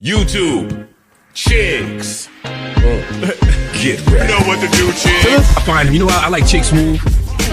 YouTube, chicks. Get ready. You know what to do, chicks. I find him. You know, I like Chick Smooth.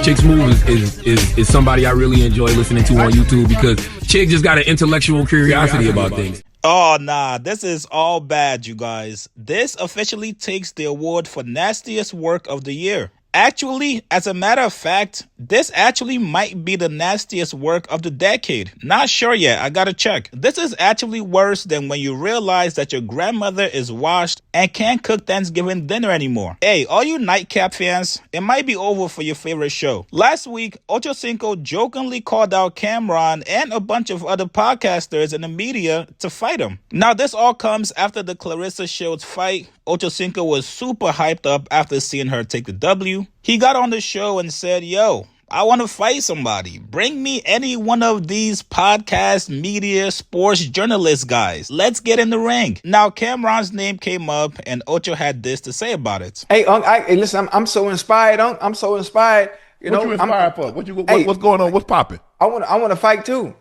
Chick Smooth is somebody I really enjoy listening to on YouTube because Chick just got an intellectual curiosity about things. Oh, nah, this is all bad, you guys. This officially takes the award for nastiest work of the year. Actually, as a matter of fact, this actually might be the nastiest work of the decade. Not sure yet, I gotta check. This is actually worse than when you realize that your grandmother is washed and can't cook Thanksgiving dinner anymore. Hey, all you nightcap fans, it might be over for your favorite show. Last week, Ochocinco jokingly called out Cameron and a bunch of other podcasters in the media to fight him. Now, this all comes after the Clarissa Shields fight. Ochocinco was super hyped up after seeing her take the W. He got on the show and said, yo, I want to fight somebody. Bring me any one of these podcast, media, sports journalist guys. Let's get in the ring. Now, Cameron's name came up and Ocho had this to say about it. Hey, listen, I'm so inspired, I'm so inspired. What you inspired for? What's going on? What's popping? I want to fight too.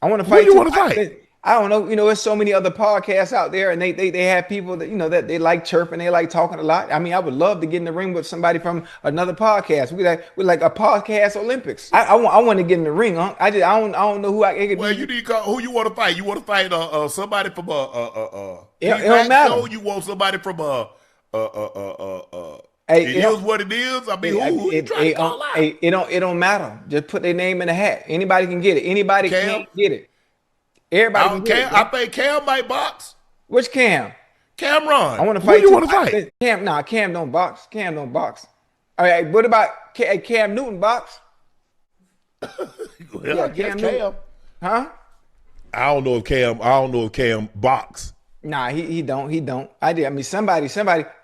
I want to fight. Who you want to fight? I don't know. You know, there's so many other podcasts out there, and they have people that, you know, that they like chirping, they like talking a lot. I mean, I would love to get in the ring with somebody from another podcast. We like a podcast Olympics. I want to get in the ring. Huh? I don't know who I could. Well, you need to who you want to fight. You want to fight somebody from it don't matter. Show? You want somebody from Hey, it is what it is. I mean, who you trying to call out? It don't matter. Just put their name in the hat. Anybody can get it. Anybody can get it. Everybody can get it. I think Cam might box. Which Cam? Cameron. I want to fight. Who you want to fight? Cam don't box. Cam don't box. All right, what about Cam Newton box? Well, Cam Newton. Huh? I don't know if Cam box. Nah, he don't. I mean, somebody.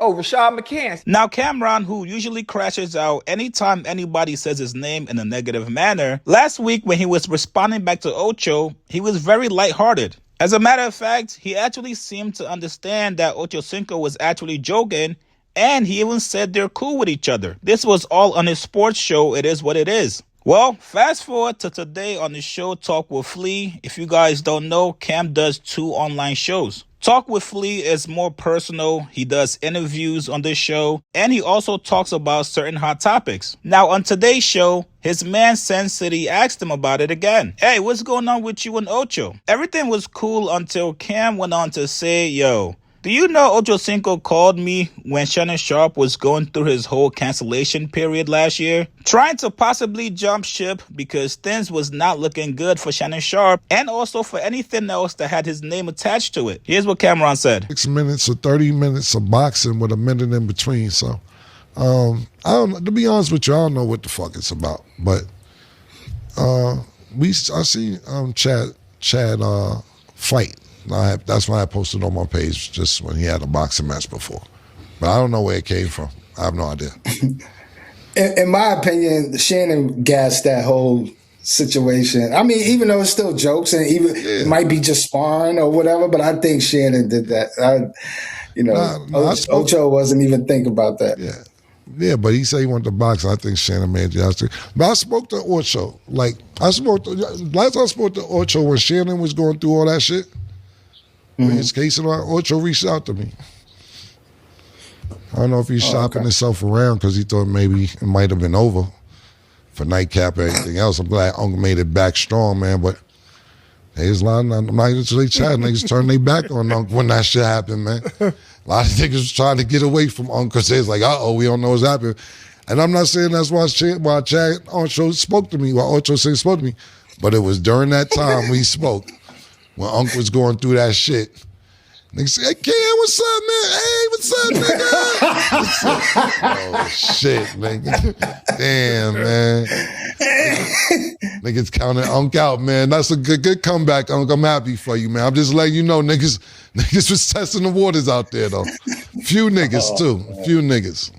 Oh, Rashad McCants. Now, Cameron, who usually crashes out anytime anybody says his name in a negative manner, last week when he was responding back to Ocho, he was very lighthearted. As a matter of fact, he actually seemed to understand that Ochocinco was actually joking, and he even said they're cool with each other. This was all on his sports show. It is what it is. Well, fast forward to today on the show Talk with Flea. If you guys don't know, Cam does 2 online shows. Talk with Flea is more personal. He does interviews on this show, and he also talks about certain hot topics. Now, on today's show, his man Sen City asked him about it again. Hey, what's going on with you and Ocho? Everything was cool until Cam went on to say, yo, do you know Ochocinco called me when Shannon Sharpe was going through his whole cancellation period last year, trying to possibly jump ship because things was not looking good for Shannon Sharpe and also for anything else that had his name attached to it. Here's what Cameron said. 6 minutes or 30 minutes of boxing with a minute in between. So, I don't. To be honest with you, I don't know what the fuck it's about. But I see Chad fight. That's why I posted on my page just when he had a boxing match before. But I don't know where it came from. I have no idea. In my opinion, Shannon gassed that whole situation. I mean, even though it's still jokes and it might be just sparring or whatever, but I think Shannon did that. Ocho wasn't even thinking about that. Yeah, but he said he wanted to box. I think Shannon made the answer. But I spoke to Ocho. Last I spoke to Ocho when Shannon was going through all that shit. His case and Ocho reached out to me. I don't know if he's shopping himself around because he thought maybe it might have been over for nightcap or anything else. I'm glad Uncle made it back strong, man. But there's a lot of niggas turned their back on Uncle when that shit happened, man. A lot of niggas was trying to get away from Uncle because they was like, we don't know what's happening. And I'm not saying that's why Chad Ocho spoke to me, why Ocho spoke to me. But it was during that time we spoke. When Unc was going through that shit, nigga said, "Hey, Cam, what's up, man? Hey, what's up, nigga?" Oh, shit, nigga. Damn, man. Niggas counting Unc out, man. That's a good comeback, Unc. I'm happy for you, man. I'm just letting you know, niggas was testing the waters out there, though. Few niggas, too. Few niggas.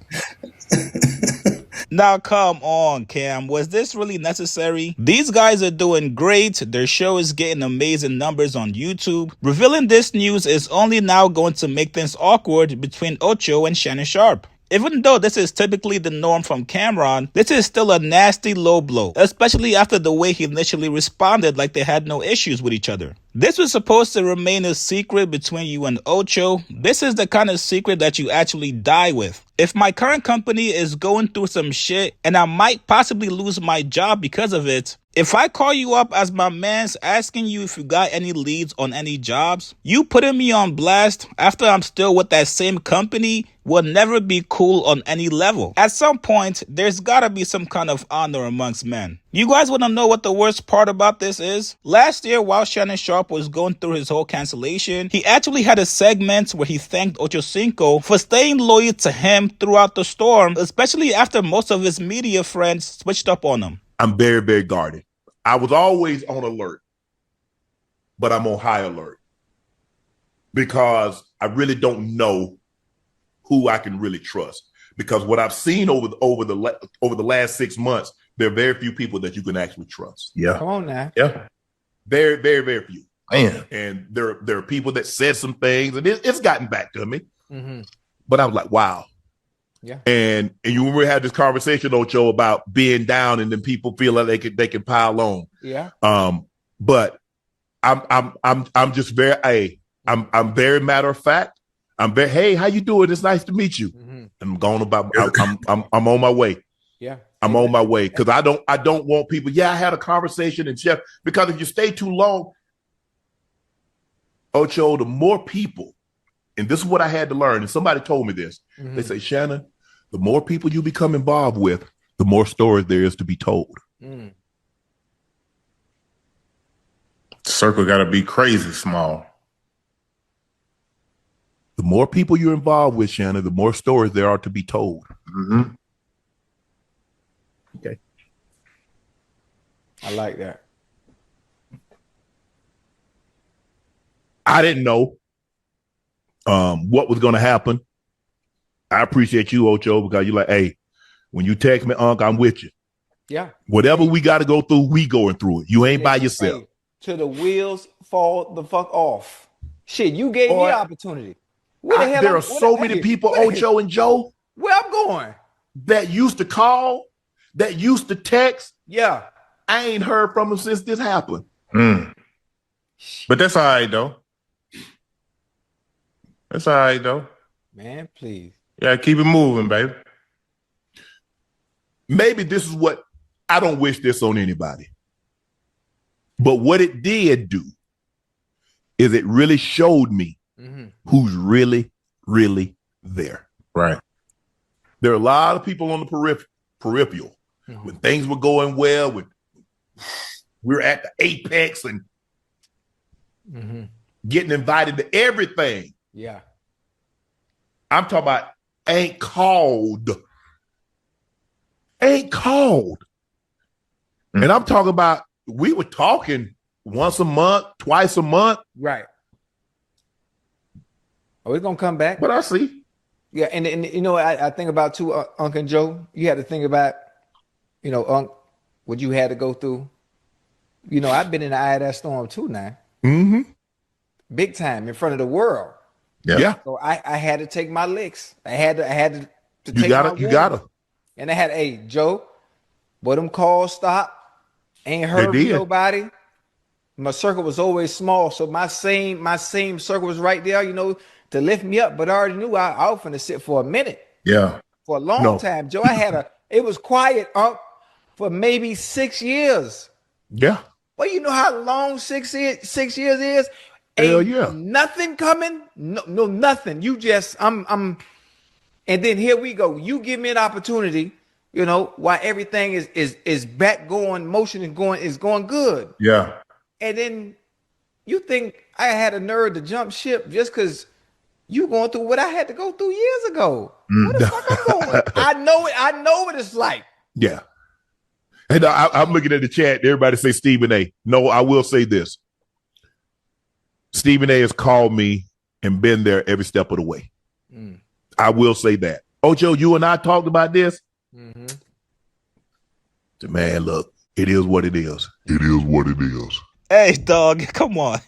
Now, come on, Cam. Was this really necessary? These guys are doing great. Their show is getting amazing numbers on YouTube. Revealing this news is only now going to make things awkward between Ocho and Shannon Sharpe. Even though this is typically the norm from Cameron, this is still a nasty low blow, especially after the way he initially responded like they had no issues with each other. This was supposed to remain a secret between you and Ocho. This is the kind of secret that you actually die with. If my current company is going through some shit and I might possibly lose my job because of it, if I call you up as my mans asking you if you got any leads on any jobs, you putting me on blast after I'm still with that same company will never be cool on any level. At some point, there's gotta be some kind of honor amongst men. You guys wanna know what the worst part about this is? Last year, while Shannon Sharpe was going through his whole cancellation, he actually had a segment where he thanked Ochocinco for staying loyal to him throughout the storm, especially after most of his media friends switched up on him. I'm very, very guarded. I was always on alert, but I'm on high alert because I really don't know who I can really trust. Because what I've seen over the last 6 months, there are very few people that you can actually trust. Yeah, come on now. Yeah, very, very, very few. Man, and there are people that said some things, and it's gotten back to me. Mm-hmm. But I was like, wow. Yeah. And you remember we had this conversation, Ocho, about being down and then people feel like they can pile on. Yeah. But I'm just very I'm very matter of fact. I'm very, hey, how you doing? It's nice to meet you. Mm-hmm. I'm going about I'm on my way. Yeah. I'm on my way because I don't want people. Yeah, I had a conversation and Jeff, because if you stay too long, Ocho, the more people, and this is what I had to learn, and somebody told me this. Mm-hmm. They say, Shannon, the more people you become involved with, the more stories there is to be told. Mm. Circle got to be crazy small. The more people you're involved with, Shannon, the more stories there are to be told. Mm-hmm. Okay. I like that. I didn't know what was going to happen. I appreciate you, Ocho, because you're like, hey, when you text me, Unc, I'm with you. Yeah. Whatever we got to go through, we going through it. You ain't by yourself. Hey, till the wheels fall the fuck off. Shit, you gave me opportunity. There are so many people, Ocho and Joe, where I'm going, that used to call, that used to text. Yeah. I ain't heard from them since this happened. Mm. But that's all right, though. That's all right, though. Man, please. Yeah, keep it moving, baby. Maybe this is what, I don't wish this on anybody. But what it did do is it really showed me who's really, really there. Right. There are a lot of people on the peripheral. When things were going well, when we were at the apex and getting invited to everything. Yeah. I'm talking about ain't called. And I'm talking about, we were talking once a month, twice a month. Right. Are we going to come back? But I see. Yeah, and you know, I think about too, Unc and Joe, you had to think about, you know, Unc, what you had to go through. You know, I've been in the eye of that storm too now. Mm-hmm. Big time in front of the world. Yeah. So I had to take my licks. I had to take you gotta. And I had, hey, Joe, boy, them calls stopped. Ain't heard from nobody. My circle was always small, so my same circle was right there, you know, to lift me up. But I already knew I was finna sit for a minute. Yeah. For a long time, Joe. It was quiet, for maybe 6 years. Yeah. Well, you know how long 6 years is? Hell Ain't yeah. nothing coming. No, nothing. You just, and then here we go. You give me an opportunity, you know, while everything is back going, motion is going good. Yeah. And then you think I had a nerve to jump ship just because you going through what I had to go through years ago. What the fuck I'm going? I know what it's like. Yeah. And I'm looking at the chat. Everybody say Stephen A. No, I will say this. Stephen A. has called me and been there every step of the way. Mm. I will say that. Ocho, you and I talked about this. Mm-hmm. Man, look, it is what it is. It is what it is. Hey, dog, come on.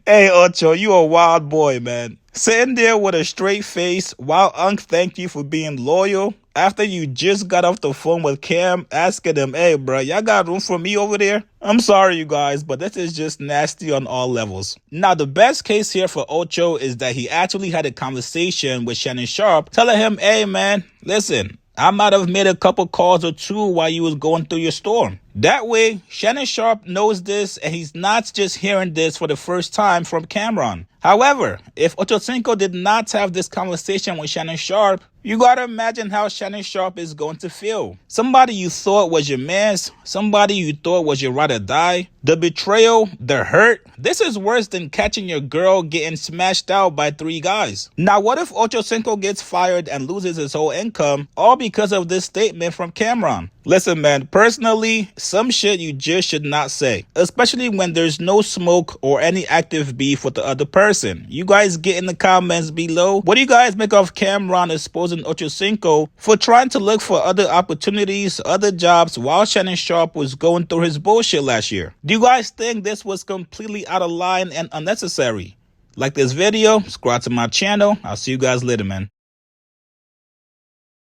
Hey, Ocho, you a wild boy, man. Sitting there with a straight face while Unc thanked you for being loyal. after you just got off the phone with Cam asking him, hey, bro, y'all got room for me over there? I'm sorry, you guys, but this is just nasty on all levels. Now, the best case here for Ocho is that he actually had a conversation with Shannon Sharpe telling him, hey, man, listen, I might have made a couple calls or two while you was going through your storm. That way, Shannon Sharpe knows this and he's not just hearing this for the first time from Cameron. However, if Ochocinco did not have this conversation with Shannon Sharpe, you gotta imagine how Shannon Sharpe is going to feel. Somebody you thought was your mans, somebody you thought was your ride or die, the betrayal, the hurt. This is worse than catching your girl getting smashed out by 3 guys. Now, what if Ochocinco gets fired and loses his whole income, all because of this statement from Cameron? Listen, man, personally, some shit you just should not say, especially when there's no smoke or any active beef with the other person. You guys get in the comments below. What do you guys make of Cameron exposing Ochocinco for trying to look for other opportunities, other jobs while Shannon Sharpe was going through his bullshit last year? Do you guys think this was completely out of line and unnecessary? Like this video, subscribe to my channel. I'll see you guys later, man.